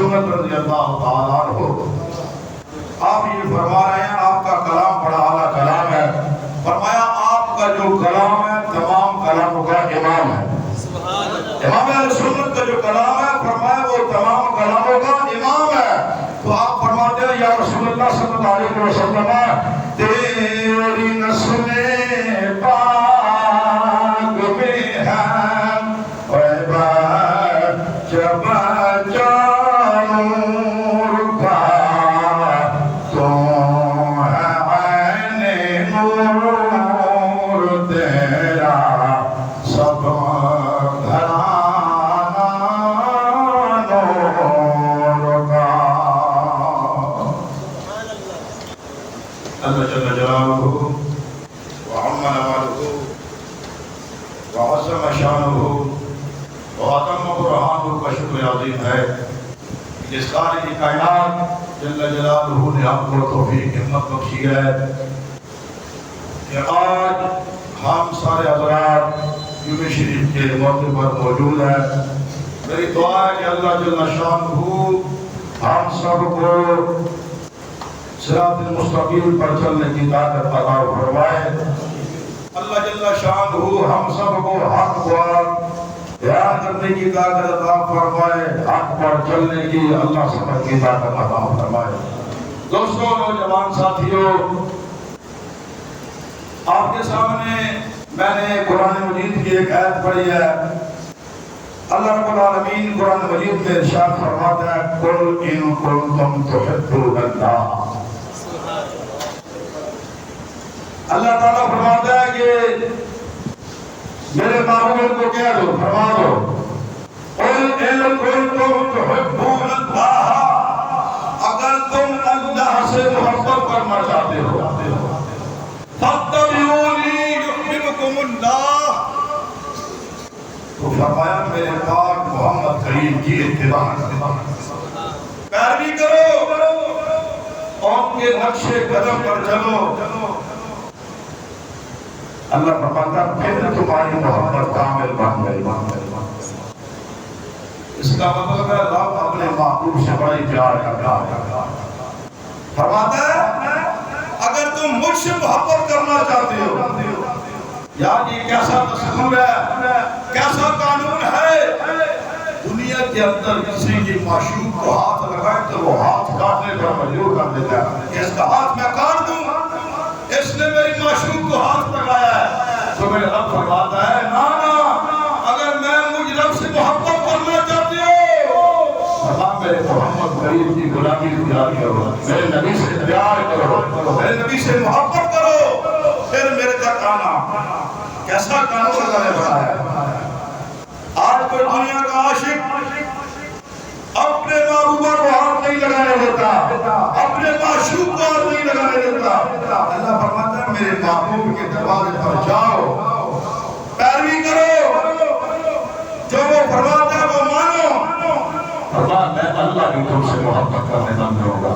سنت رضی اللہ تعالیٰ عنہ آپ یہ فرما رہے ہیں آپ کا کلام بڑا اعلیٰ کلام ہے. فرمایا آپ کا جو کلام ہے تمام کلاموں کا امام ہے. امام اہل سنت کا جو کلام ہے فرمایا وہ تمام کلاموں کا امام ہے. تو آپ فرماتے ہیں یا رسول اللہ صلی اللہ علیہ وسلم تیری نسل پاک میں ہے جب نور کا تو ہے عین نور تیرا سب گھرانہ نور کا. اللہ جل جلالہ وعم نوالہ وعظم شانہ وعظم برہانہ کا شکر عظیم ہے جس خالق کائنات جل جلالہ نے ہم کو توفیق ہمت بخشی ہے کہ آج ہم سارے حضرات جمعہ شریف کے موقع پر موجود ہیں. میری دعا ہے کہ اللہ جل شانہ ہم سب کو صراط المستقیم پر چلنے کی طاقت عطا فرمائے. اللہ جل شانہ ہم سب کو حق پر بیان کرنے کی طاقت عطا فرمائے, حق پر چلنے کی اللہ سمجھ کی طاقت عطا فرمائے. دوستوں, نوجوان ساتھیوں, آپ کے سامنے میں نے قرآن مجید کی ایک آیت پڑھی ہے. اللہ رب العالمین قرآن مجید میں ارشاد فرماتا ہے قل ان کنتم تحبون اللہ. اللہ تعالیٰ فرماتا ہے کہ میرے محبوب کو کہہ دو, فرما دو قل ان کنتم تحبون اللہ, اگر تم اللہ سے محبت کرنا چاہتے ہو فاتبعونی یحببکم اللہ, تو فرمایا میرے پاک محمد کریم کی اتباع کرو, پیروی کرو, ان کے نقش قدم پر چلو. اللہ فرماتا پھر تمہاری محبت کامل بن گئی. اس کا مطلب ہے رب اپنے محبوب سے بڑی پیار کرتا ہے. فرماتا ہے اگر تم مجھ سے محبت کرنا چاہتے ہو, یار یہ کیسا تصور ہے, کیسا قانون ہے. دنیا کے اندر کسی کی معشوق کو ہاتھ لگائے تو وہ ہاتھ کاٹنے پر مجبور کر دیتا ہے. اس کا ہاتھ میں کاٹ دوں, اس نے میری معشوق کو ہاتھ لگایا ہے. تو میرے رب فرماتا ہے نا, اگر میں مجھ رب سے محبت کرنا چاہتی ہوں میرے محمد کریم کی غلامی اختیار کرو, میرے نبی سے پیار کرو, میرے نبی سے محبت کرو, پھر میرے تک آنا. کیسا قانون اللہ نے بنایا ہے. آج کوئی دنیا کا عاشق اپنے محبوب کو ہاتھ نہیں لگانے دیتا, اپنے معشوق کو ہاتھ نہیں لگانے دیتا. اللہ فرماتا ہے میرے محبوب کے دروازے پر جاؤ, پیروی کرو, جو وہ فرماتا ہے وہ مانو. فرماتا میں اللہ بھی تم سے محبت کرنے لگ جاؤں گا,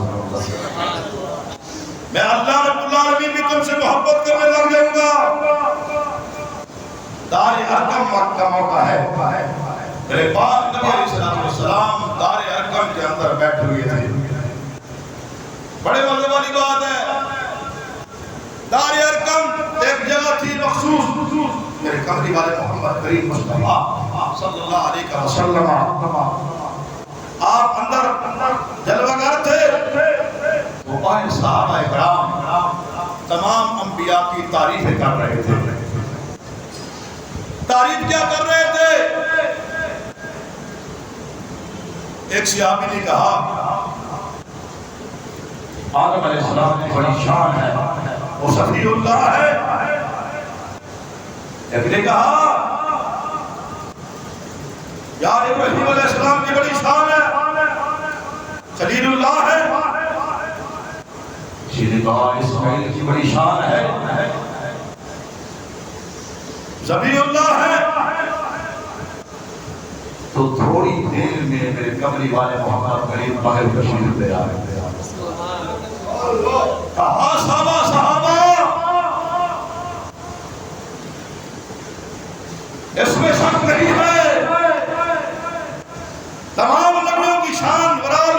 میں اللہ رب العالمین بھی تم سے محبت کرنے لگ جاؤں گا. دار ارقم وقت کا موقع ہے. میرے پاک نبی علیہ السلام دار ارقم کے اندر بیٹھے ہوئے تھے. بڑے مزے والی بات ہے. دار ارقم ایک جگہ تھی مخصوص, میرے کمری والے محمد کریم مصطفیٰ صلی اللہ علیہ وسلم آپ اندر جلوگر تھے. وہ پائے صحابہ اکرام تمام انبیاء کی تعریفیں کر رہے تھے. تعریف کیا کر رہے تھے؟ ایک صحابی نے کہا آدم علیہ السلام کی بڑی شان ہے, وہ صفی اللہ ہے. ایک نے کہا یار ابراہیم علیہ السلام کی بڑی شان ہے, خلیل اللہ ہے. کسی نے کہا اسماعیل کی بڑی شان ہے, ذبیح اللہ ہے. تو تھوڑی دیر میں میرے کمری والے محمد کریم باہر تشریف لے آئے. کہا صحابہ اس میں شک نہیں ہے, تمام نبیوں کی شان برابر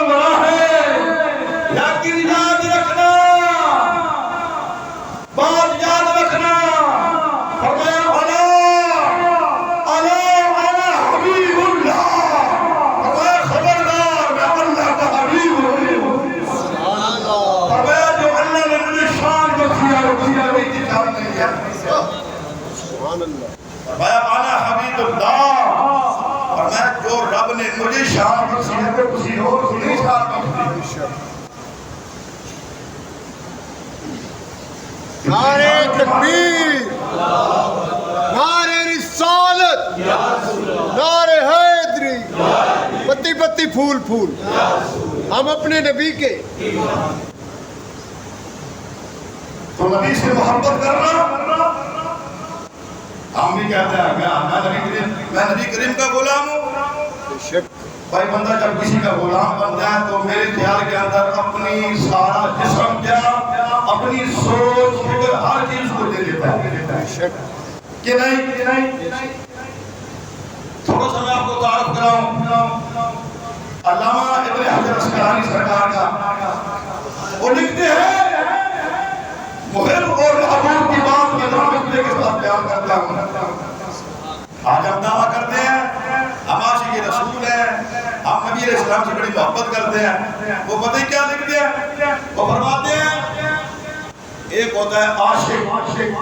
نعرہ تکبیر، نعرہ رسالت، نعرہ حیدری، پتی پتی پھول پھول، ہم اپنے نبی کے تو نبی سے محبت کرنا ہم بھی کہتے ہیں میں نبی کریم کا غلام ہوں. بھائی بندہ جب کسی کا غلام بن جائے تو میرے خیال کے اندر اپنی سارا جسم کیا اپنی سوچ فکر ہر چیز کو دے دیتا ہے کہ نہیں. تھوڑا سا میں آپ کو تعارف کراؤں علامہ ابن حجر اسقلانی سرکار کا. وہ لکھتے ہیں محب اور محبوب کی بات میں نقطے کے ساتھ بیان کرتا ہوں. آج ہم دعویٰ کرتے ہیں ہم عاشق رسول ہیں، ہم نبی علیہ السلام سے بڑی محبت کرتے ہیں. وہ پتہ ہی کیا لکھتے ہیں؟ وہ فرماتے ہیں ایک ہوتا ہے عاشق،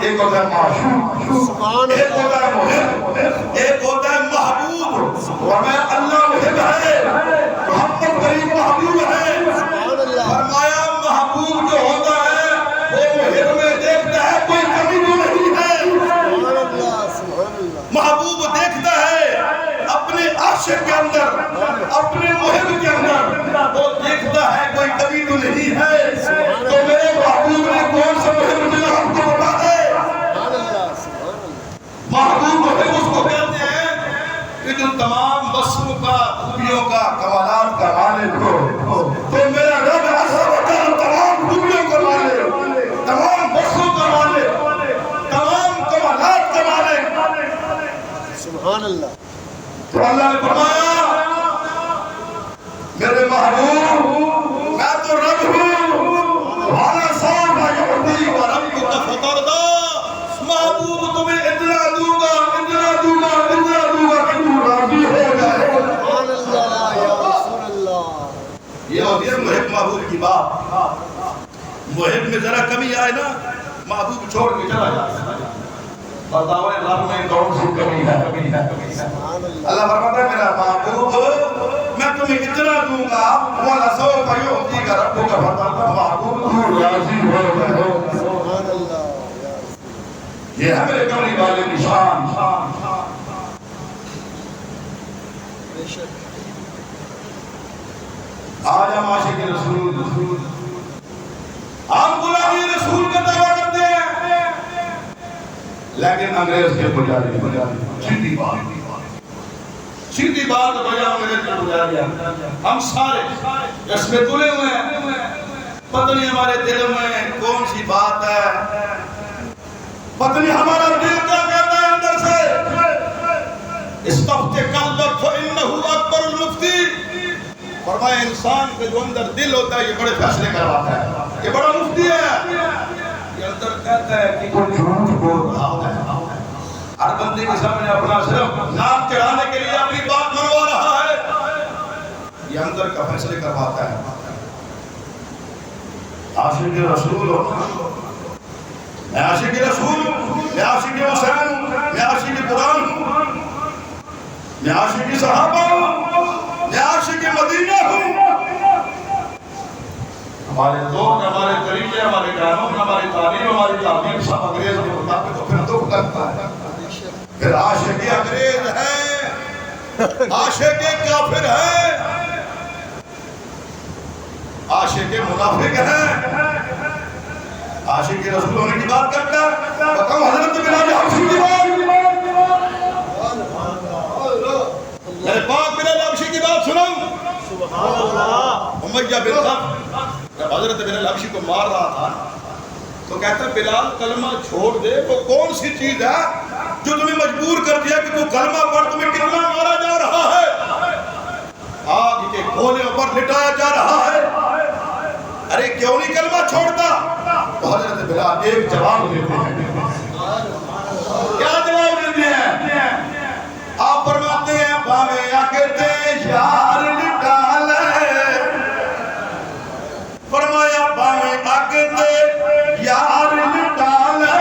ایک ہوتا ہے معشوق، ایک ہوتا ہے محب، ایک ہوتا ہے محبوب. فرمایا اللہ محب ہے، محمد کریم محبوب ہے. فرمایا محبوب جو ہوتا ہے وہ محب میں دیکھتا ہے کوئی کمی تو نہیں ہے. محبوب دیکھتا ہے اپنے عاشق کے اندر، اپنے محب کے اندر، وہ دیکھتا ہے کوئی کمی تو نہیں ہے. تو میرے محبوب نے کون سا محب دیا ہم کو بتا دے. محبوب محب اس کو کہتے ہیں کہ جو تمام وصفوں کا، خوبیوں کا، کمالات کا مالک ہو. تو میرا رب ایسا ہوتا ہے تمام خوبیوں کا مالک، تمام وصفوں کا مالک، تمام کمالات کا مالک. سبحان اللہ. تو اللہ نے فرمایا میرے محبوب میں تو رب ہوں، وانا صاحب یہودی و رب کا فتردہ. محبوب تمہیں اتنا دوں گا، اتنا دوں گا، اتنا دوں گا کہ تم راضی ہو جائے. سبحان اللہ یا رسول اللہ. یہ ہوتی ہے محب محبوب کی بات. محب میں ذرا کمی آئے نا محبوب چھوڑ کے چلا جائے. بتاؤ رب میں کون سی کمی ہے؟ اللہ فرماتا ہے میرا محبوب میں تمہیں اتنا دوں گا وَلَسَوْفَ يُعْطِيكَ رَبُّكَ فَتَرْضَىٰ. محبوب تو راضی ہو جائے. سبحان اللہ. یہ ہے میرے کملی والے نشان. آج ہم عاشق رسول، ہم غلامی رسول کا دعویٰ کرتے ہیں لیکن انگریز کے پجاری سیدھی بات بجا انگریز کے پجاری ہم سارے اس میں تلے ہوئے ہیں. پتہ نہیں ہمارے دل میں کون سی بات ہے، پتہ نہیں ہمارا دل کیا کہتا ہے اندر سے. استفت قلبک فإنہ اکبر المفتی. فرمایا انسان کے جو اندر دل ہوتا ہے یہ بڑے فیصلے کرواتا ہے، یہ بڑا مفتی ہے. یہ اندر کہتا ہے کہ کوئی جھوٹ بول رہا ہے. ہر بندے کے سامنے اپنا صرف نام چڑھانے کے لیے اپنی بات منوا رہا ہے. یہ اندر کا فیصلے کرواتا ہے. عاشق رسول ہو، میں عاشق رسول ہوں، میں عاشق حسین ہوں، میں عاشق قرآن ہوں، میں عاشق صحابہ ہوں، میں عاشق مدینہ ہوں. ہمارے دوست، ہمارے طریقے، ہمارے قانون، ہماری تعلیم، ہماری تعلیم سب انگریز کے مطابق تو پھر دکھ لگتا ہے. پھر عاشق انگریز ہے، عاشق کافر ہے، عاشق منافق ہے. عاشق رسول ہونے کی بات کرتا ہے. بتاؤ حضرت بلال حبشی کی بات، میرے پاک بلال حبشی کی بات سنو. سبحان اللہ. امیہ بن خلف جب حضرت بلال حبشی کو مار رہا تھا تو کہتا ہے بلال کلمہ چھوڑ دے. وہ کون سی چیز ہے جو تمہیں مجبور کر دیا کہ تو کلمہ پڑھ؟ تمہیں کتنا مارا جا رہا ہے، آگ کے گولوں پر لٹایا جا رہا ہے، ارے کیوں نہیں کلمہ چھوڑتا؟ تو حضرت بلال ایک جواب دیتے ہیں. کیا جواب دیتے ہیں؟ آپ فرماتے ہیں باوے آکتے یار لٹالے. فرمایا باوے آکتے یار لٹالے،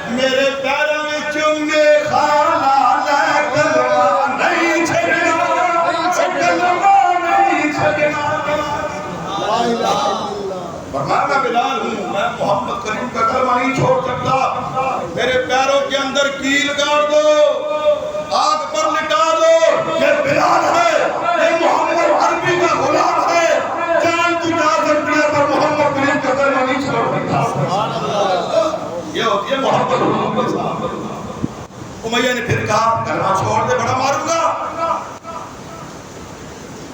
میرے پیروں میں چنگے خالا لے کلمہ نہیں چھڑنا، کلمہ نہیں چھڑنا. فرمایا میں بلال ہوں، میں محمد کریم کا کلمہ نہیں چھوڑ سکتا، میرے پیروں کے اندر کیل گاڑ دو، آگ پر لٹا دو، یہ بلال ہے، یہ محمد عربی کا غلام ہے، جان تو جا سکتی ہے پر محمد کریم کا کلمہ نہیں چھوڑ سکتا۔ یہ ہوتی ہے محبت محمد صاحب۔ امیہ نے پھر کہا کلمہ چھوڑ دے بڑا ماروں گا۔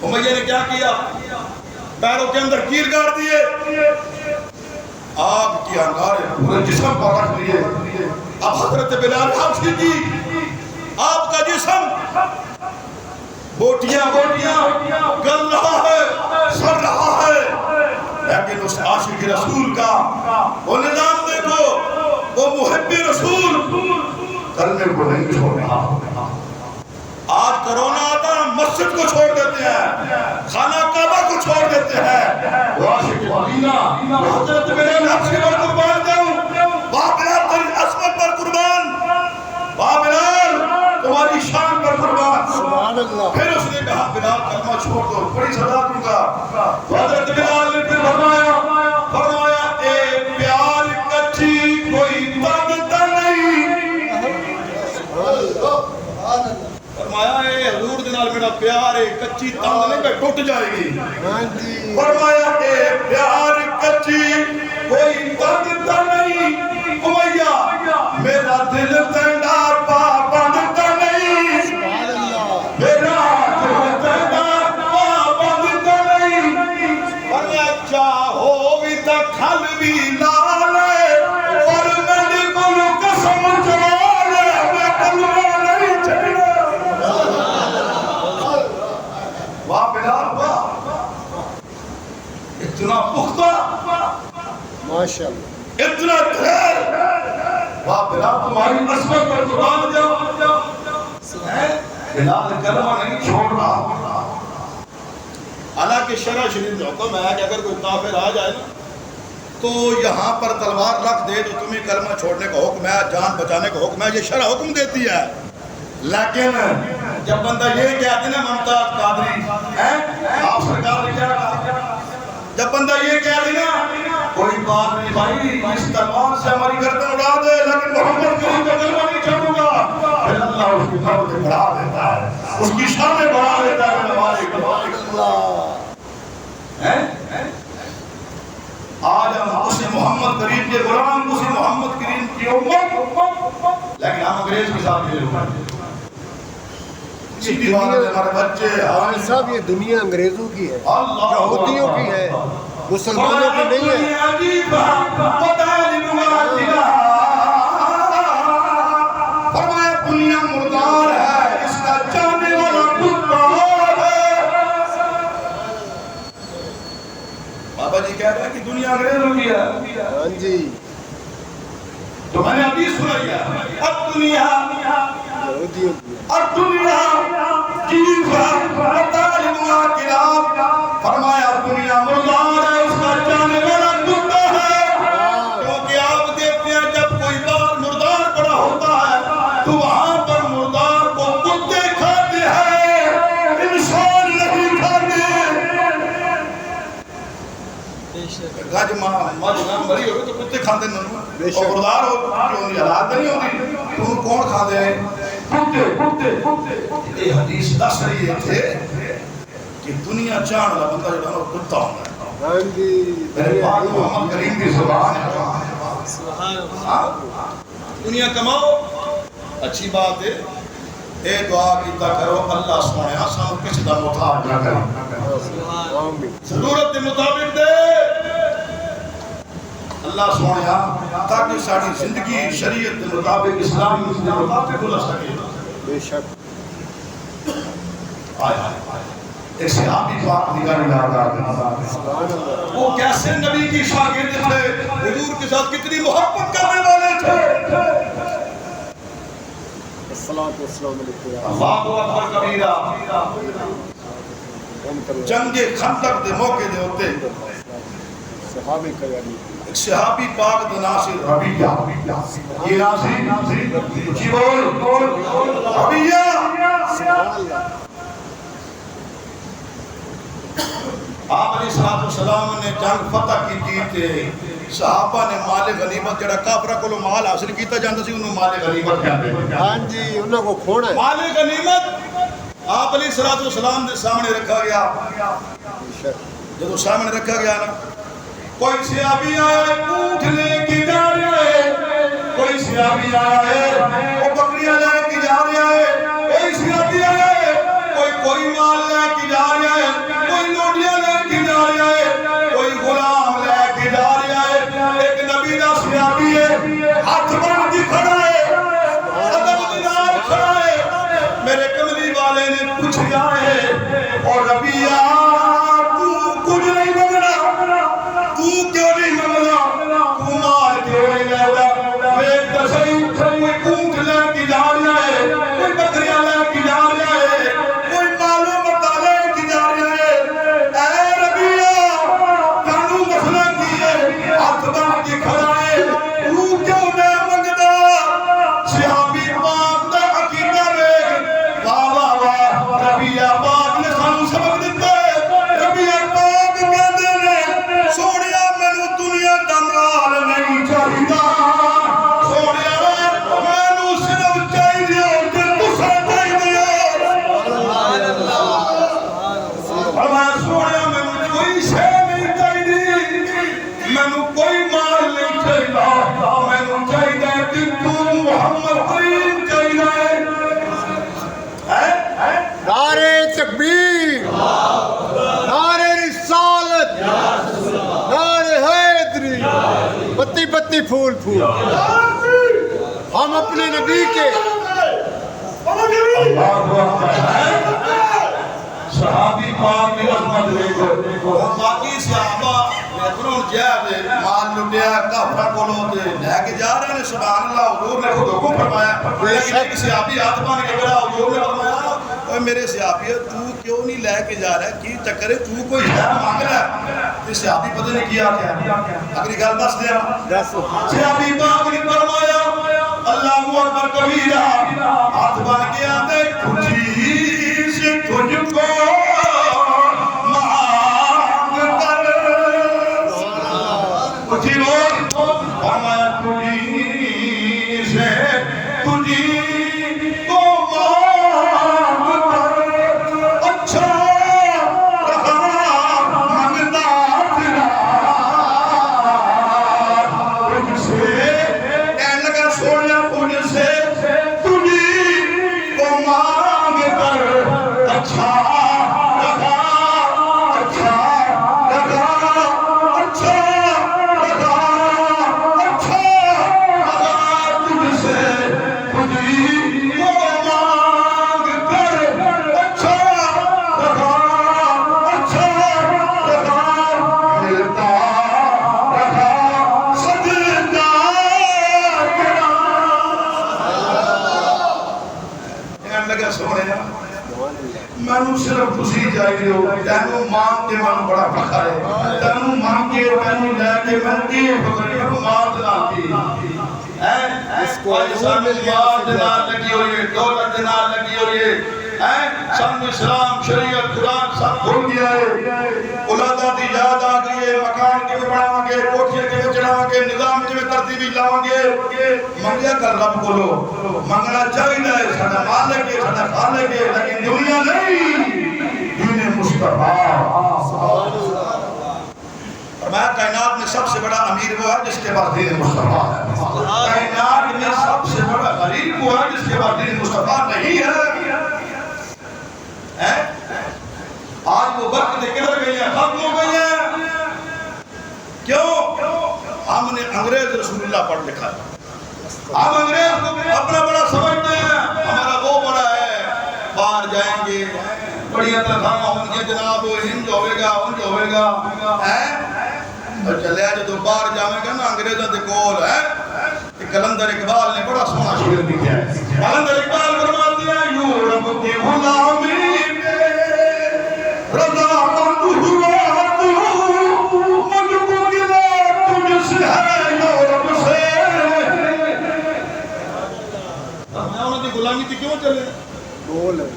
امیہ نے کیا کیا؟ پیروں کے اندر کیل گاڑ دیے، آگ کی انگارے پورے جسم پر رکھ دیے۔ اب حضرت بلال حبشی کی آپ کا جسم بوٹیاں گل رہا ہے، سر رہا ہے، لیکن اس عاشق رسول کا وہ نظام دیکھو، وہ محب رسول کلمے کو نہیں چھوڑا۔ آج کرونا آتا ہے، مسجد کو چھوڑ دیتے ہیں، خانہ کعبہ کو چھوڑ دیتے ہیں۔ وہ عاشق مدینہ حضرت بلال حبشی پر قربان جاؤں، بابلال تیری عظمت پر قربان، بابلال تمہاری شان پر قربان۔ سبحان اللہ۔ پھر اس نے کہا بلال کلمہ چھوڑ دو، بڑی سزا دوں گا۔ حضرت بلال نے پھر فرمایا اے پیار کچی کوئی تابتا نہیں، فرمایا اے حضور دنال میرا پیار ہے کچی تاند نہیں پہ ٹوٹ جائے گی۔ فرمایا اے پیار کچی کوئی تابتا نہیں، امیہ میرا دل تینڈا پابندتا نہیں، میرا دل تینڈا پابندتا نہیں، فرمایا چاہو بھی تا کھل بھی لالے، اور میں کل قسم چلالے، میں کلمہ نہیں چھڑا۔ واہ بلال واہ، اتنا پختہ، ماشاءاللہ، اتنا دھیر، واہ بلال تمہاری عظمت پر قربان جاؤ۔ بلال کلمہ نہیں چھوڑ رہا۔ حالانکہ شرع شریف میں حکم ہے کہ اگر کوئی کافر آ جائے نا تو یہاں پر تلوار رکھ دے تو تمہیں کلمہ چھوڑنے کا حکم ہے، جان بچانے کا حکم ہے، یہ شرع حکم دیتی ہے۔ لیکن جب بندہ یہ کہتے ہیں نا ممتاز قادری، آپ سرکار نے کیا کہا؟ جب بندہ یہ کہہ دے نا کوئی بات نہیں بھائی، اس تلوار سے ہماری گردن اڑا دے لیکن محمد کریم کا کلمہ نہیں چھوڑوں گا، پھر اللہ اس کی قوت بڑھا دیتا ہے، اس کی شان بڑھا دیتا ہے۔ آج ہم اسی محمد کریم کے غلام، اسی محمد کریم کی امت، لیکن ہم انگریز کے ساتھ ملے ہوئے ہیں۔ سیدھی بات ہے ہمارے بچے صاحب یہ دنیا انگریزوں کی ہے، اللہ یہودیوں کی ہے، مسلمانوں کی نہیں ہے۔ فرمایا دنیا مردار ہے، اس کا جانے والا خوددار ہے۔ بابا جی کہہ رہے ہیں کہ دنیا انگریزوں کی ہے، ہاں جی، تو میں نے حدیث سنائی ہے، اب دنیا یہودیوں کی ہے۔ الدنیا جیفا وطالبها کلاب، فرمایا دنیا مردار ہے، اس کا جانے والا کتا ہے۔ کیونکہ آپ دیکھتے ہیں جب کوئی بار مردار پڑا ہوتا ہے تو وہاں پر مردار کو کتے کھاتے ہیں، انسان نہیں کھاتے۔ گجمہ مجمہ مری ہوگی تو کتے کھاتے نہیں، اور مردار ہو کیوں نہیں حالات نہیں ہوتی تو کون کھاتے ہیں؟ یہ حدیث دس رہی ہے کہ دنیا چاند والا بندہ جو ہے وہ کتا ہوتا ہے۔ ہاں جی، میرے پاک محمد کریم کی زبان ہے، دنیا کماؤ اچھی بات ہے، اے دعا کیتا کرو اللہ سونے سانو کسی دا محتاج نہ کرے، ضرورت کے مطابق دے اللہ سونے تاکہ ساری زندگی شریعت کے مطابق اسلام کے مطابق گزر سکے۔ بے شک۔ ایک صحابی پاک نگاہ وہ کیسے نبی کی شاگرد تھے، حضور کے ساتھ کتنی محبت کرنے والے تھے۔ الصلاۃ والسلام علیکم۔ اللہ اکبر کبیرہ، جنگ خندق دے موقع دے ہوتے صحابی کا یعنی ایک صحابی پاک دا ناصر ربیعہ، یہ ناصر جی بول ربیعہ، سبحان اللہ۔ آپ علیہ السلام نے جنگ فتح کی تھی، صحابہ نے مال غنیمت جڑا کافرہ کو مال حاصل کیتا جاندہ سی انہوں مال غنیمت کہندے ہاں جی انہوں کو کھونا ہے مال غنیمت آپ علیہ السلام دے سامنے رکھا گیا جب سامنے رکھا گیا نا کوئی صحابی آیا ہے اونٹ لے کے جا رہا ہے کوئی صحابی آیا ہے وہ بکریاں لے کے جا رہا ہے کوئی صحابی آیا ہے کوئی مال لے کے جا رہا ہے کوئی لوٹیاں لے کے جا رہا ہے کوئی غلام لے کے جا رہا ہے ایک نبی دا صحابی ہے ہاتھ بن کے کھڑا ہے ادب دینار کھڑا ہے میرے کملی والے نے پوچھا ہے اور ربیہ تو کچھ نہیں مانگنا تو کیوں نہیں مانگنا تو مال کیوں نہیں لیتا میں صحیح کوئی اونٹ لے کے جا رہا ہے کوئی بکریاں لے کے جا رہا ہے کوئی مالو متا لے کے جا رہا ہے اے ربیہ کانو مسئلہ کی ہے ہاتھ بن کے کھڑا ہے تو کیوں نہیں مانگتا صحابی پاک دا عقیدہ دیکھ واہ واہ واہ ربیہ پاک نے سانو سبق دیتا ہے ربیہ پاک کہندے نے سونیا مینوں دنیا دا مال نہیں چاہیدا سونیا مینوں صرف چاہیدا کہ تساں چاہیدا سبحان اللہ فرمایا سونیا مینوں کوئی شے نہیں چاہیدی مینوں کوئی مال نہیں چاہیدا مینوں چاہیدا کہ تو محمد کریم چاہیدا ہے نعرہ تکبیر نعرہ رسالت نعرہ حیدری پتی پتی پھول پھول ہم اپنے نبی کے صحابی پاک کی عظمت دیکھو باقی صحابہ لیکنوں جہاں مال لٹیا کافرہ کو لوٹے لے کے جا رہے ہیں سبحان اللہ حضور نے خود حکم فرمایا لیکن ایک صحابی ہاتھ بان کے بڑا حضور نے فرمایا اوہ میرے صحابی تو کیوں نہیں لے کے جا رہا ہے کی چکر ہے تو کوئی ہے مانگ رہا ہے تو صحابی پتہ نہیں کیا کیا اگلی گل بس دیا صحابی پاک نے فرمایا اللہ اکبر کبیرہ ہاتھ بان کے آتے کھجی سے تجھ کو مانگ کر کچھی لوگ فرمایا تجھی سے تجھی کو مانگ کر اچھا رہا مانگتا پھرا تجھ سے کہنے لگا سوڑیا تجھ سے تجھی کو مانگ کر اچھا رہا اچھا رہا اچھا رہا اچھا رہا تجھ سے تجھی کو مانگ کر اچھا رہا ملتا رہا سجدہ کرا کہنے لگا سوڑیا مینوں صرف خوشی چاہیے ہو تینوں مانگ کے مینوں بڑا فخر ہے تینوں مانگ کے تینوں لے کے مینوں کی فخر ہے مال دنال کی اس کو سب مال دنال لگی ہوئی ہے دولت دنال لگی ہوئی ہے سب اسلام شریعت قرآن سب بھول گیا ہے اولادہ دی یاد آ گئی ہے مکان کے بڑھاواں گے کوٹھیاں کے چڑھاواں گے نظام کے ترتیبی لاواں گے منگیا کر رب کو لو منگنا چاہیے ساڈا مالک ہے ساڈا خالق ہے لیکن دنیا نہیں دین مصطفیٰ فرمایا کائنات میں سب سے بڑا امیر وہ ہے جس کے پاس دین مصطفیٰ ہے کائنات میں سب سے بڑا غریب وہ ہے جس کے پاس دین مصطفیٰ نہیں ہے آج وہ وقت کدھر گئی ہیں ختم ہو گئی ہیں کیوں ہم نے انگریز رسول اللہ پڑھ لکھا ہے ہم انگریز کو اپنا بڑا سمجھتے ہیں ہمارا وہ بڑا ہے باہر جائیں گے بڑی تنخواہ ہوں گے جناب ہند ہوئے گا انج ہوئے گا اور چلے جو باہر جاویں گا نا انگریزوں دے کول ہے کلندر اقبال نے بڑا سونا شعر لکھا ہے کلندر اقبال فرماتے ہیں یورپ کی غلامی رضا مند ہوا تو مجھ کو گلا تجھ سے ہے یورپ سے میں انہوں نے غلامی تھی کیوں چلے بول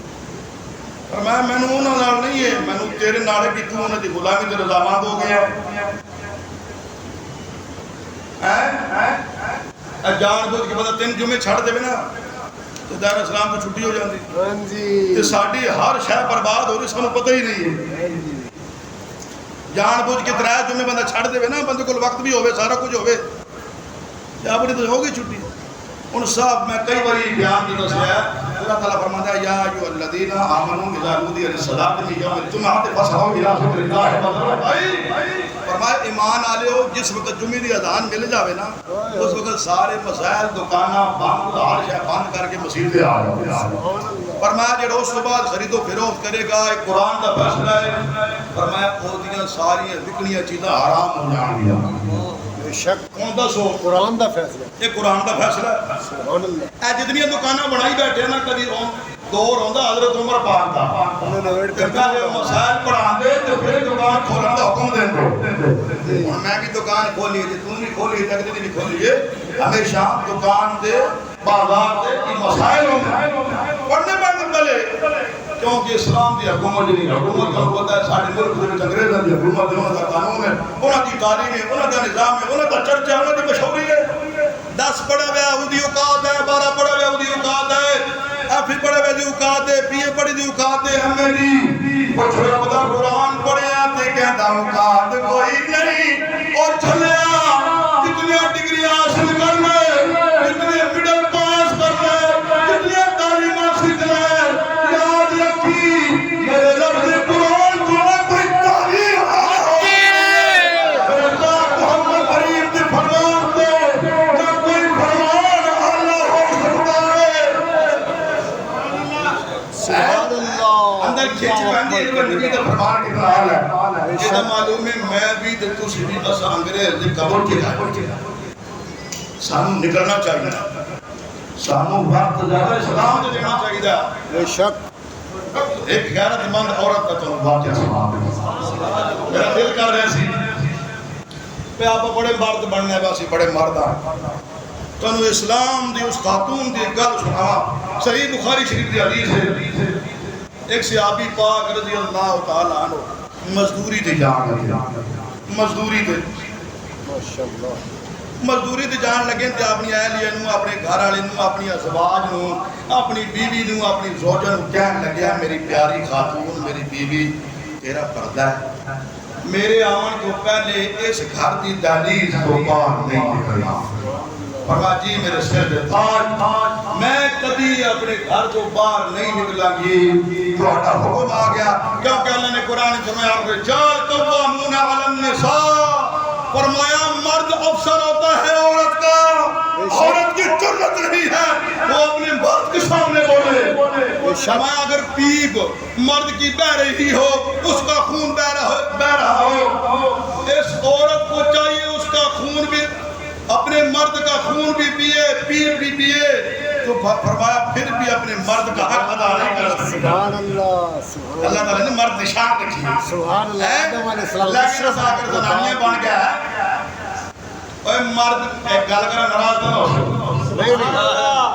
فرمایا میں نے انہوں نے نہیں ہے میں نے تیرے نالے کی تو انہوں نے غلامی تے رضا مند ہو گیا جان بوجھ کے بندہ 3 جمعے چھڑ دے نا تو دار اسلام کو چھٹی ہو جاتی ہاں جی تے ساڈی ہر شے برباد ہو رہی سانوں پتہ ہی نہیں ہے جان بوجھ کے 3 جمعے بندہ چھڑ دے نا بندے کول وقت بھی ہوے سارا کچھ ہوے تے اپنی تو ہوگی چھٹی ان صاحب میں کئی باری بیان کی دسیا ہے اللہ تعالیٰ فرماتا ہے یا ایھا الذین آمنوا اذا نودی للصلاۃ من یوم الجمعۃ فاسعوا الی ذکر اللہ وذروا البیع فرمایا ایمان والےو جس وقت جمعے دی اذان مل جاوے نا اس وقت سارے مسائل دکاناں بند ہر شے بند کر کے مسجد تے آ جاؤ فرمایا جڑا اس کے بعد خرید و فروخت کرے گا ایک قرآن دا فیصلہ ہے فرمایا اودیاں ساری وکنیاں چیزاں حرام ہو جان گیاں بے شک کون دسو قرآن دا فیصلہ یہ قرآن دا فیصلہ ہے سبحان اللہ اے جتنی دکاناں بنائی بیٹھے نا کدی دور ہوندا حضرت عمر پاک دا انہوں نے ویٹ کر پہلے مسائل پڑھا دے تے پھر دکان کھولن دا حکم دے ہن میں بھی دکان کھولی تے تم بھی کھولی تے کدی نہیں کھولی ہمیشہ دکان دے بازار دے کی مسائل ہوندے پڑھنے پڑھنے پہلے کیونکہ اسلام دی حکومت نہیں حکومت کا پتہ ہے ساڈے ملک دے وچ انگریزاں دی حکومت ہے انہاں دا قانون ہے انہاں دی تعلیم ہے انہاں دا نظام ہے انہاں دا چرچا انہاں دی مشہوری ہے 10 پڑھا ہوا اودی اوقات ہے 12 پڑھا ہوا اودی اوقات ہے ایفی پڑھے ہوئے دی اوقات ہے پی اے پڑھی دی اوقات ہے ہمیں دی پچھ رب دا قرآن پڑھیا تے کہتا اوقات کوئی نہیں اور چلیا جتنی ڈگری حاصل کر لے جتنی مڈل پاس کر لے جتنی تعلیم حاصل کر لے یاد رکھی میرے رب دے قرآن کو نہ کوئی تعلیم میرے پاک محمد غریب دی فرمان کو نہ کوئی فرمان اللہ ہو سکتا ہے سبحان اللہ اندر کھچ پہنی ہے کہ نبی کا فرمان کتنا حال ہے یہ تو معلوم ہے میں بھی تو تسی بھی بس انگریز دے قبر کے گئے سانو نکلنا چاہیے سانو وقت زیادہ اسلام دے دینا چاہیے بے شک ایک غیرت مند عورت کا تو واقعہ سنا میرا دل کر رہا سی پہ آپ بڑے مرد بننے واسی بڑے مرد ہیں تنو اسلام دی اس خاتون دی گل سنا صحیح بخاری شریف دی حدیث ہے ایک صحابی پاک رضی اللہ تعالی عنہ مزدوری تے جان لگے مزدوری تے ماشاءاللہ مزدوری تے جان لگے تے اپنی اہلیہ نو اپنے گھر والے نو اپنی ازواج نو اپنی بیوی نو اپنی زوجہ نو کہن لگیا میری پیاری خاتون میری بیوی تیرا پردہ ہے میرے آمن کو پہلے اس گھر دی دہلیز کو باہر نہیں نکلنا فرمایا جی میرے سر دے تاج میں کبھی اپنے گھر کو باہر نہیں نکلا گی تہاڈا حکم آ گیا کیونکہ اللہ نے قرآن میں فرمایا رجال قوامون علی النساء فرمایا مرد افسر ہوتا ہے عورت کا عورت کی جرت نہیں ہے وہ اپنے مرد کے سامنے بولے فرمایا اگر پیپ مرد کی بہ رہی ہو اس کا خون بہ رہا ہو اس عورت کو چاہیے اس کا خون بھی اپنے مرد کا خون بھی پیے پیپ بھی پیے تو فرمایا پھر بھی اپنے مرد کا حق ادا نہیں کر سکتے سبحان اللہ سبحان اللہ تعالیٰ نے مرد نشان رکھی ہے سبحان اللہ آدم علیہ السلام لیکن اس آکر زنانیہ بن گیا ہے اوہ مرد ایک گل کرا نراز نہ ہو نہیں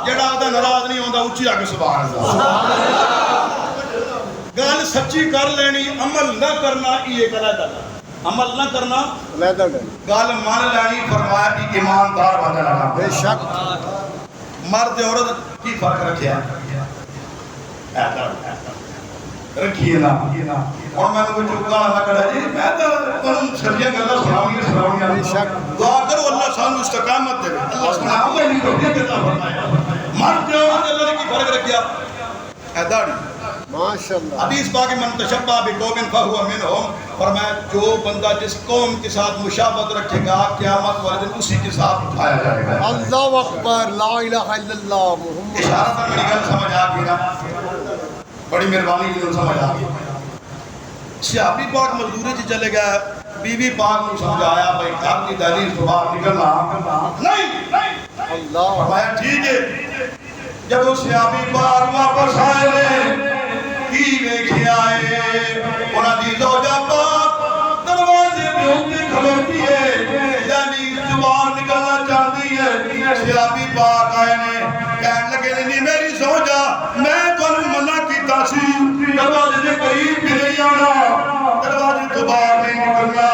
جڑا آدھا نراز نہیں ہوندہ اچھی آگے سبحان اللہ گل سچی کر لینی عمل نہ کرنا یہ کرا جاتا عمل نہ کرنا گل مان لینی فرمایا کہ ایماندار بندہ لگا بے شک مرد عورت کی فرق رکھیا رکھیے نا اور میں نے کوئی چکا نہ کرا جی میں تو تم سریعہ گلہ سناؤں بے شک دعا کرو اللہ سانو استقامت دے اللہ سنا ہمیں نہیں روکے کتا فرمایا مرد عورت اللہ نے کی فرق رکھیا اے داڑی ماشاءاللہ حدیث پاک من تشبہ بقوم فہو منہم فرمایا جو بندہ جس قوم کے ساتھ مشابہت رکھے گا قیامت والے دن اسی کے ساتھ اٹھایا جائے گا اللہ اکبر لا الہ الا اللہ محمد اشارہ پر میری گل سمجھ آ گئی نا بڑی مہربانی کی سمجھ آ گئی صحابی پاک مزدوری سے چلے گئے بیوی پاک نے سمجھایا بھائی گھر کی دہلیز تو باہر نکلنا نہیں اللہ فرمایا ٹھیک ہے جب اس صحابی پاک واپس آئے کی ویکھے آئے انہاں دی زوجہ پاک دروازے پہ ہوتے کھلوتی ہے یعنی زبان نکلنا چاہتی ہے صحابی پاک آئے نے کہنے لگے نہیں میری زوجہ میں تمہیں منع کیتا سی دروازے کے قریب بھی نہیں آنا دروازے تو باہر نہیں نکلنا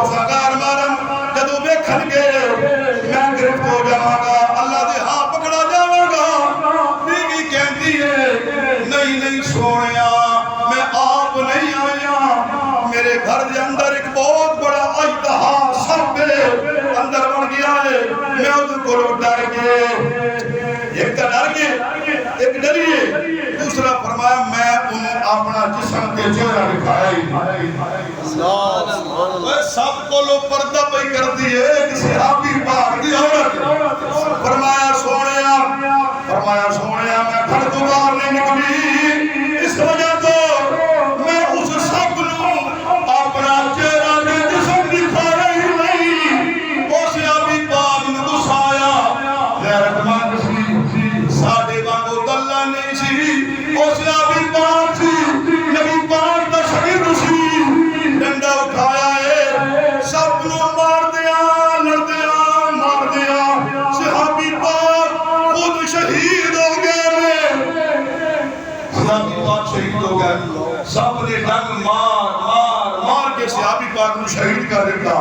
سگار مارم جدو ویکھن گے میں ادھر کو ڈر گئے، ایک تو ڈر گئے، ایک ڈریے، دوسرا فرمایا میں انہوں اپنا جسم کے چہرہ دکھایا ہی سب کو لو پردہ پہ کر دیئے کسی صحابی پاک دی عورت فرمایا سونیا میں گھر کو باہر نہیں نکلی، اس وجہ تو میں اس سب نو اپنا چہرہ کے جسم دکھایا ہی نہیں، وہ صحابی پاک نے گسایا غیرت مند سی ساڑھے بانگو دلہ نہیں سی، وہ صحابی پاک سی نبی پاک دا شکر سی، ڈنڈا اٹھایا ہے سب نو مار دیا لڑ دیا مار دیا، صحابی پاک خود شہید ہو گئے، صحابی پاک شہید ہو گئے، سب نے ڈنگ مار کے صحابی پاک نو شہید کر دیتا،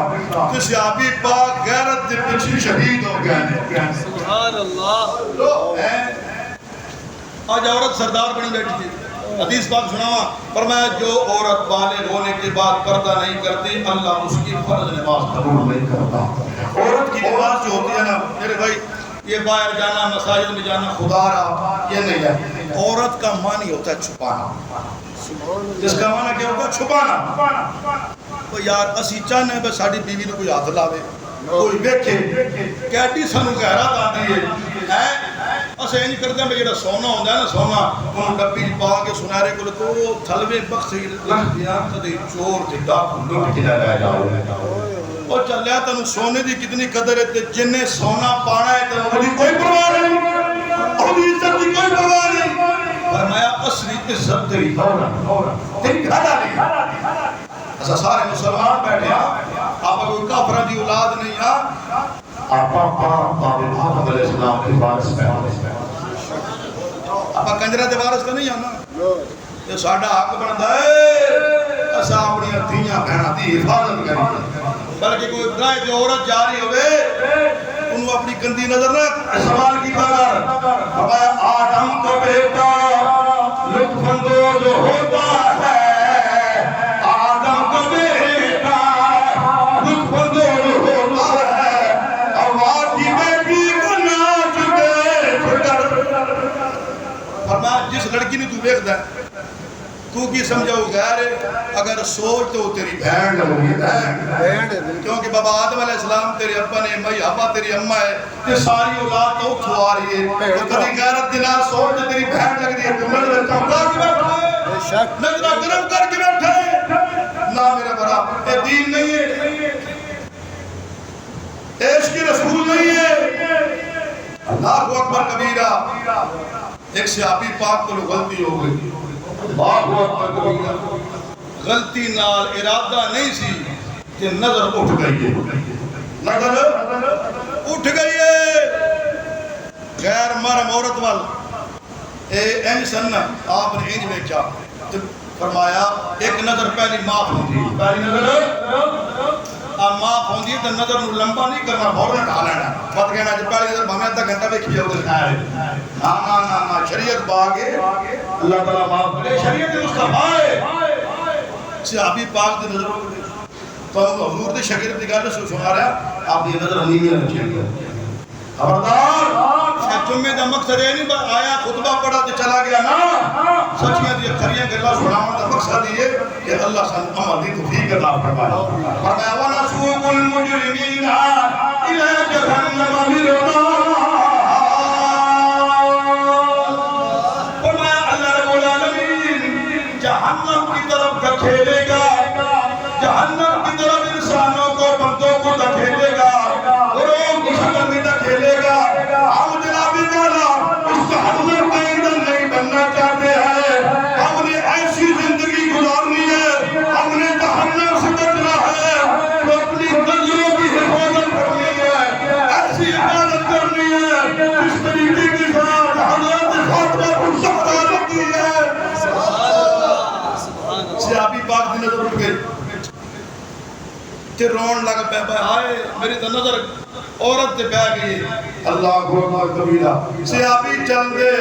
کہ صحابی پاک غیرت دے پیچھے شہید ہو گئے۔ سبحان اللہ۔ آج عورت سردار بنی بیٹھی تھی، حدیث پاک سناوا فرمایا جو عورت بالغ ہونے کے بعد پردہ نہیں کرتی اللہ اس کی فرض نماز قبول نہیں کرتا۔ عورت کی نماز جو ہوتی ہے نا میرے بھائی، یہ باہر جانا مساجد میں جانا خدا رہا یہ نہیں ہے، عورت کا معنی ہوتا ہے چھپانا، جس کا معنی کیا ہوتا ہے چھپانا۔ تو یار اسی چاہنے بس ساڑی بیوی نے کوئی ہاتھ لاوے کوئی بیکھے کیٹی سانو غیرت آتی ہے، اسے انج کرتے ہیں جڑا سونا ہوتا ہے نا سونا انہوں ڈبی پا کے سنہرے کو تو تھلوے بخشی لکھ دیا کدے چور تے ڈاکو لٹ کے لے جاؤ، اور چلیا تنوں سونے دی کتنی قدر ہے تے جن نے سونا پانا ہے تے انہوں کوئی پرواہ نہیں، اور عزت کی کوئی پرواہ نہیں، فرمایا اصلی عزت تیری عورت تیری گھر والی۔ ایسا سارے مسلمان بیٹھے ہیں، آپ کوئی کافرہ دی اولاد نہیں ہے، آپ محمد علیہ السلام کی وارث میں آپ کنجرہ دے وارث کا نہیں آنا، یہ ساڑھا حق بنتا ہے ایسا اپنی دھیاں بہنا دی حفاظت کریں، بلکہ کوئی برائے جو عورت جاری ہوئے انہوں اپنی گندی نظر نہ سوال کی کر فرمایا آدم کا بیٹا لطف اندوز ہوتا ہے، آدم کا بیٹا لطف اندوز ہوتا ہے، اور کی بیٹی کو ناچ دیکھ کر فرمایا جس لڑکی نے تو دیکھ دا تو کی سمجھاؤ غیر ہے، اگر سوچ تو تیری بہن لگوگی بہن، کیونکہ بابا آدم علیہ السلام تیرے ابا نے مائی ابا تیری اممہ ہے، یہ ساری اولاد تو اتھو آ رہی ہے، تو کدی غیرت دنا سوچ تو تیری بہن لگ رہی ہے، تو نظر چمکا کے بیٹھا ہے، نظرہ گرم کر کے بیٹھا ہے، نہ میرا برا اے دین نہیں ہے، عشق رسول نہیں ہے، اللہ اکبر کبیرہ۔ ایک صحابی پاک کو غلطی ہو گئی، اللہ اکبر کبیرہ، غلطی نال ارادہ نہیں سی کہ نظر اٹھ گئی ہے، نظر اٹھ گئی ہے، غیر مرم عورت وال اے این سننا آپ نے انج میں کیا فرمایا ایک نظر پہلی معاف ہوندی، پہلی نظر معاف ہوندی ہے تو نظر نو لمبا نہیں کرنا فوراں ڈھا لینا، بات کہنا جو پہلی نظر بھامیں آدھا گھنٹہ دیکھی ہے ادھر خیر ہے، نا شریعت باغے اللہ تعالیٰ معاف کرے، شریعت مصطفیٰ ہے، صحابی پاک دی نظر ہو گئی، تو حضور دی شکر دی گالے سے سنا رہا آپ دی نظر نہیں ہے رکھیں خبردار، جمعے دا مقصد ہے نہیں آیا خطبہ پڑھا تو چلا گیا نا، سچیاں دی اکھریاں کہ اللہ سناؤں دا مقصد یہ کہ اللہ سن عمل دی توفیق عطا فرمائے، فرمایا وَنَسُوقُ الْمُجْرِمِينَ إِلَى جَهَنَّمَ وِرْدًا، فرمایا اللہ رب العالمین جہنم کی طرف دھکیلے گا، جہنم کی طرف انسانوں کو بندوں کو دھکیلے گا، گروہ کی شکل میں دھکیلے گا، ہم جنابی مولا اس جہنم کے اندر نہیں بننا چاہتے ہیں، ہم نے ایسی زندگی گزارنی ہے، ہم نے جہنم سے بچنا ہے، تو اپنی نظروں کی حفاظت کرنی ہے، ایسی حفاظت کرنی ہے اس طریقے کے ساتھ حضرت فاطمہ کو سخت آلت کی ہے۔ صحابی پاک دی نظر اٹھ گئی کہ رون لگ پہ آئے میری تو نظر عورت تے بہ گئی، اللہ اکبر کبیرہ، صحابی چل دے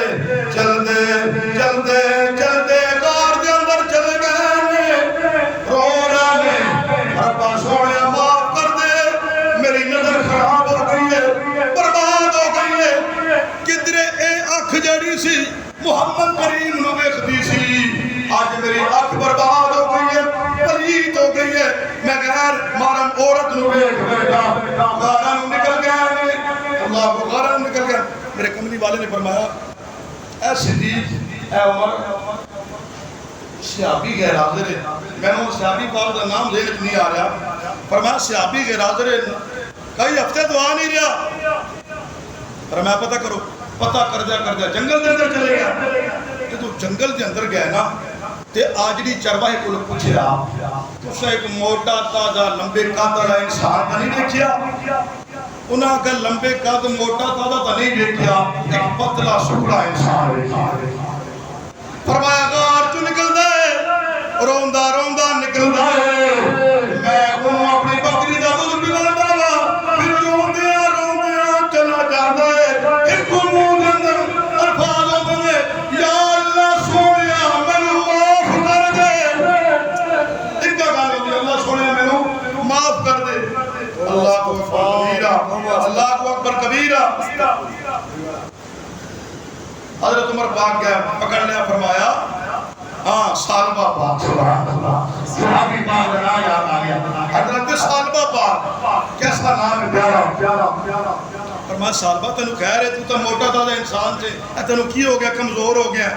غار دے اندر چلے گئے، رو رہے ہیں ربا سونے معاف کر دے میری نظر خراب ہو گئی ہے، محمد کریم نو ویکھدی سی آج میری اکھ برباد ہو گئی ہے پلیت ہو گئی ہے میں غیر محرم عورت نو ویکھ بیٹھا غارہ نو نکل گیا اللہ کو غارہ نو نکل گیا میرے کملی والے نے فرمایا اے صدیق اے عمر صحابی غیر حاضر ہے میں نے صحابی پاک کا نام ذہن نہیں آ رہا فرمایا صحابی غیر حاضر ہے کئی ہفتے تو آ نہیں رہا فرمایا پتہ کرو پتہ کر دیا جنگل دے اندر چلے گیا کہ تو جنگل دے اندر گیا نا تے آجڑی چرواہے کو پوچھیا تسا ایک موٹا تازہ لمبے قد والا انسان تو نہیں دیکھیا انہاں کا لمبے قد موٹا تازہ تو نہیں دیکھیا ایک پتلا سکڑا انسان دیکھیا فرمایا غار چ نکل دے روندا روندا نکل دے میں انہوں اپنی بکری دا دودھ پلانا وا پھر روندیاں روندیاں چلا جاندا ہے ایک منہ دے اندر الفاظ ہوندے نے یا اللہ سونیا مینوں معاف کر دے ایک گل ہوندی اللہ سونیا مینوں معاف کر دے اللہ اکبر کبیرہ اللہ اکبر کبیرہ حضرت عمر پاک گیا پکڑ لیا فرمایا ہاں سالبہ پاک سبحان اللہ صحابی پاک نام یاد آ گیا حضرت سالبہ پاک کیسا نام ہے پیارا فرمایا سالبہ تینوں کہہ رہے تو موٹا تازہ انسان تھے تینوں کی ہو گیا کمزور ہو گیا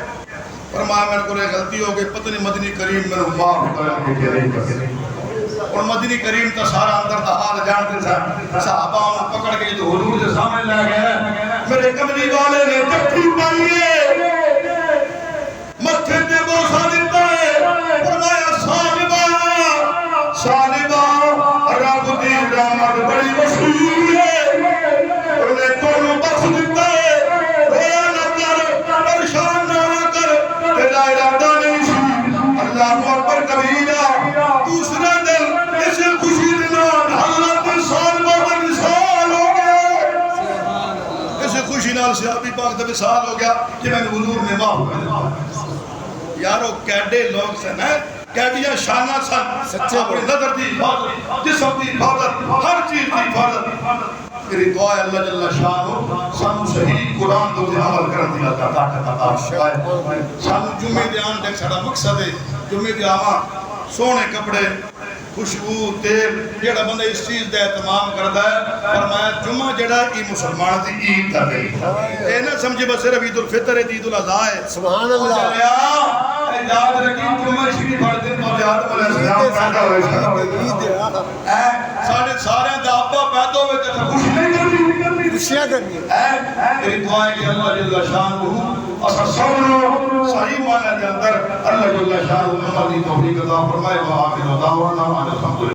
فرمایا میرے کو غلطی ہو گئی پتہ نہیں مدنی کریم میرے معاف کر کے اور مدنی کریم تا سارا اندر دا حال جانتے تھا صحابہ انہوں پکڑ کے جو حضور سے سامنے لے گئے میرے کملی والے نے جفی پائیے متھے تے بوسا دیتا ہے فرمایا سالبہ رب دی رحمت بڑی وسیع ہے انہیں کونوں بخش دیتا ہے رویا نہ کر پریشان نہ کر تیرا ارادہ نہیں سی اللہ اکبر کبیرہ دوسرے دن اس خوشی دنان حضرت سالبہ کا مثال ہو گیا اس خوشی نال صحابی پاک کا مثال ہو گیا کہ میں نے حضور نے معاف کر دیا یارو کیڈے لوگ سے نا کیڈیاں شانہ سن اپنی نظر دی حفاظت جسم دی حفاظت ہر چیز دی حفاظت میری دعا ہے اللہ جل شانہ سانو صحیح قرآن دو دے عمل کرن دی اللہ طاقت عطا فرمائے سانو جمعے دے آن دیکھ ساڈا مقصد ہے جمعے دے آواں سونے کپڑے خوشبو تیل جیڑا بندہ اس چیز دے اہتمام کردا ہے فرمایا جمعہ جیڑا ای مسلمان دی عید دا دن اے نہ سمجھے بس صرف عید الفطر ہے عید الاضحیٰ ہے سبحان اللہ یاد رکھی جمعہ شریف ہر دن تو آدم علیہ السلام پیدا ہوئے ساڑھے سارے دا ابا پیدا ہوئے تے خوشی نہیں کرنی خوشیاں کرنی میری دعا ہے کہ اللہ جل شانہ اسا سب صحیح معنی کے اندر اللہ جل شانہ ہماری توفیق عطا فرمائے وآخر دعوانا الحمدللہ